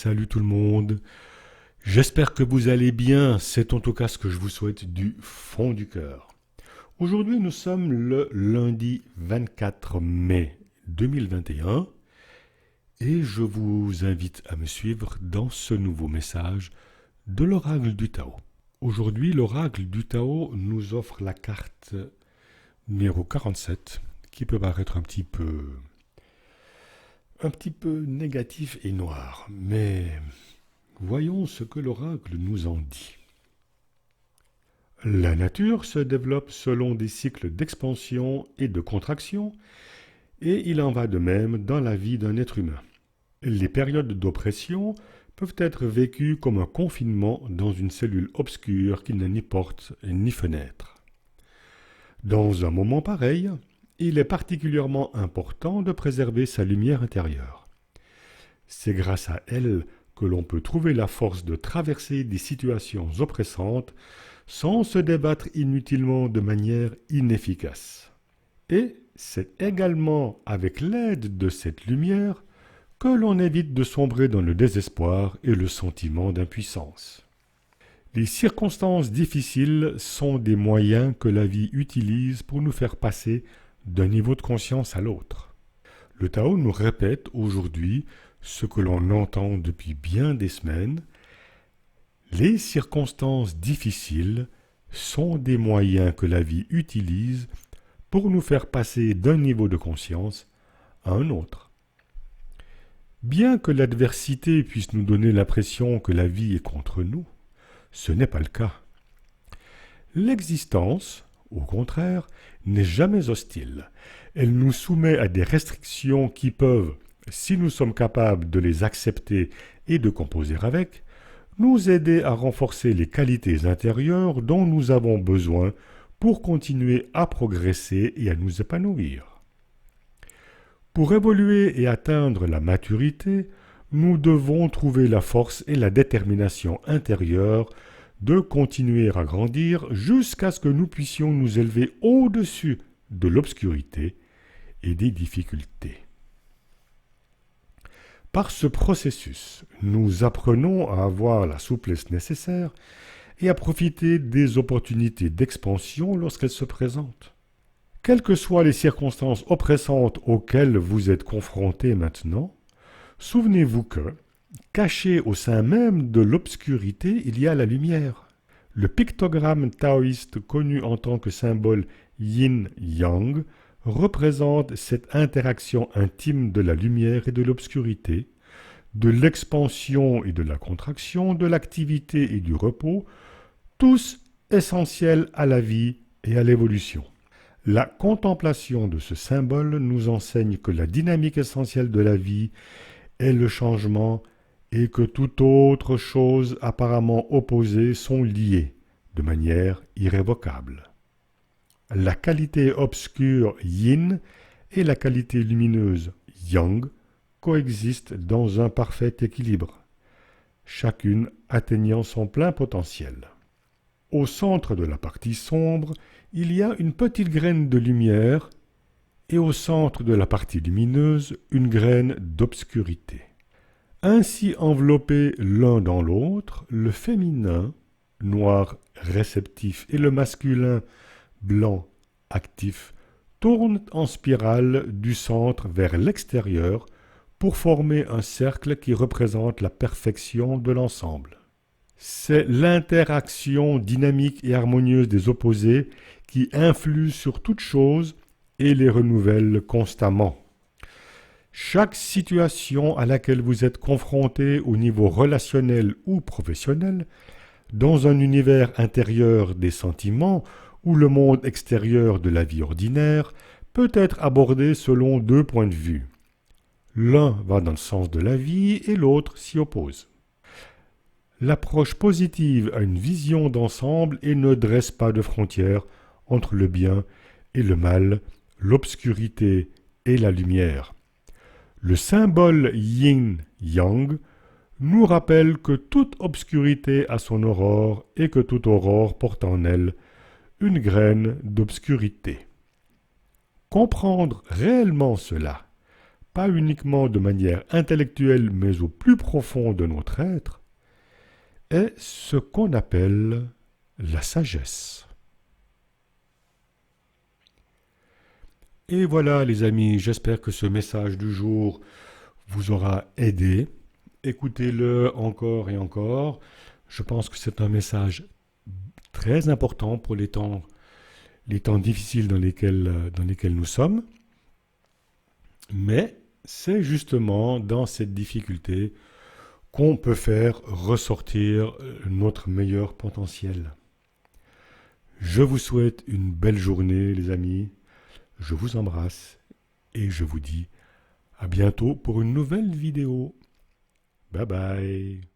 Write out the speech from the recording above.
salut tout le monde. J'espère que vous allez bien, c'est en tout cas ce que je vous souhaite du fond du cœur. Aujourd'hui nous sommes le lundi 24 mai 2021 et je vous invite à me suivre dans ce nouveau message de l'oracle du Tao. Aujourd'hui l'oracle du Tao nous offre la carte numéro 47 qui peut paraître un petit peu négatif et noir, mais voyons ce que l'oracle nous en dit. La nature se développe selon des cycles d'expansion et de contraction, et il en va de même dans la vie d'un être humain. Les périodes d'oppression peuvent être vécues comme un confinement dans une cellule obscure qui n'a ni porte ni fenêtre. Dans un moment pareil, il est particulièrement important de préserver sa lumière intérieure. C'est grâce à elle que l'on peut trouver la force de traverser des situations oppressantes sans se débattre inutilement de manière inefficace. Et c'est également avec l'aide de cette lumière que l'on évite de sombrer dans le désespoir et le sentiment d'impuissance. Les circonstances difficiles sont des moyens que la vie utilise pour nous faire passer d'un niveau de conscience à l'autre. Le Tao nous répète aujourd'hui ce que l'on entend depuis bien des semaines. Les circonstances difficiles sont des moyens que la vie utilise pour nous faire passer d'un niveau de conscience à un autre. Bien que l'adversité puisse nous donner l'impression que la vie est contre nous, ce n'est pas le cas. L'existence, au contraire, n'est jamais hostile. Elle nous soumet à des restrictions qui peuvent, si nous sommes capables de les accepter et de composer avec, nous aider à renforcer les qualités intérieures dont nous avons besoin pour continuer à progresser et à nous épanouir. Pour évoluer et atteindre la maturité, nous devons trouver la force et la détermination intérieure de continuer à grandir jusqu'à ce que nous puissions nous élever au-dessus de l'obscurité et des difficultés. Par ce processus, nous apprenons à avoir la souplesse nécessaire et à profiter des opportunités d'expansion lorsqu'elles se présentent. Quelles que soient les circonstances oppressantes auxquelles vous êtes confrontés maintenant, souvenez-vous que, caché au sein même de l'obscurité, il y a la lumière. Le pictogramme taoïste connu en tant que symbole yin-yang représente cette interaction intime de la lumière et de l'obscurité, de l'expansion et de la contraction, de l'activité et du repos, tous essentiels à la vie et à l'évolution. La contemplation de ce symbole nous enseigne que la dynamique essentielle de la vie est le changement et que toute autre chose apparemment opposée sont liées de manière irrévocable. La qualité obscure yin et la qualité lumineuse yang coexistent dans un parfait équilibre, chacune atteignant son plein potentiel. Au centre de la partie sombre, il y a une petite graine de lumière et au centre de la partie lumineuse, une graine d'obscurité. Ainsi enveloppés l'un dans l'autre, le féminin, noir réceptif, et le masculin, blanc actif, tournent en spirale du centre vers l'extérieur pour former un cercle qui représente la perfection de l'ensemble. C'est l'interaction dynamique et harmonieuse des opposés qui influe sur toute chose et les renouvelle constamment. Chaque situation à laquelle vous êtes confronté au niveau relationnel ou professionnel, dans un univers intérieur des sentiments ou le monde extérieur de la vie ordinaire, peut être abordé selon deux points de vue. L'un va dans le sens de la vie et l'autre s'y oppose. L'approche positive a une vision d'ensemble et ne dresse pas de frontières entre le bien et le mal, l'obscurité et la lumière. Le symbole yin-yang nous rappelle que toute obscurité a son aurore et que toute aurore porte en elle une graine d'obscurité. Comprendre réellement cela pas uniquement de manière intellectuelle, mais au plus profond de notre être, est ce qu'on appelle la sagesse. Et voilà les amis, j'espère que ce message du jour vous aura aidé. Écoutez-le encore et encore. Je pense que c'est un message très important pour les temps difficiles dans lesquels nous sommes. Mais c'est justement dans cette difficulté qu'on peut faire ressortir notre meilleur potentiel. Je vous souhaite une belle journée les amis, je vous embrasse et je vous dis à bientôt pour une nouvelle vidéo. Bye bye.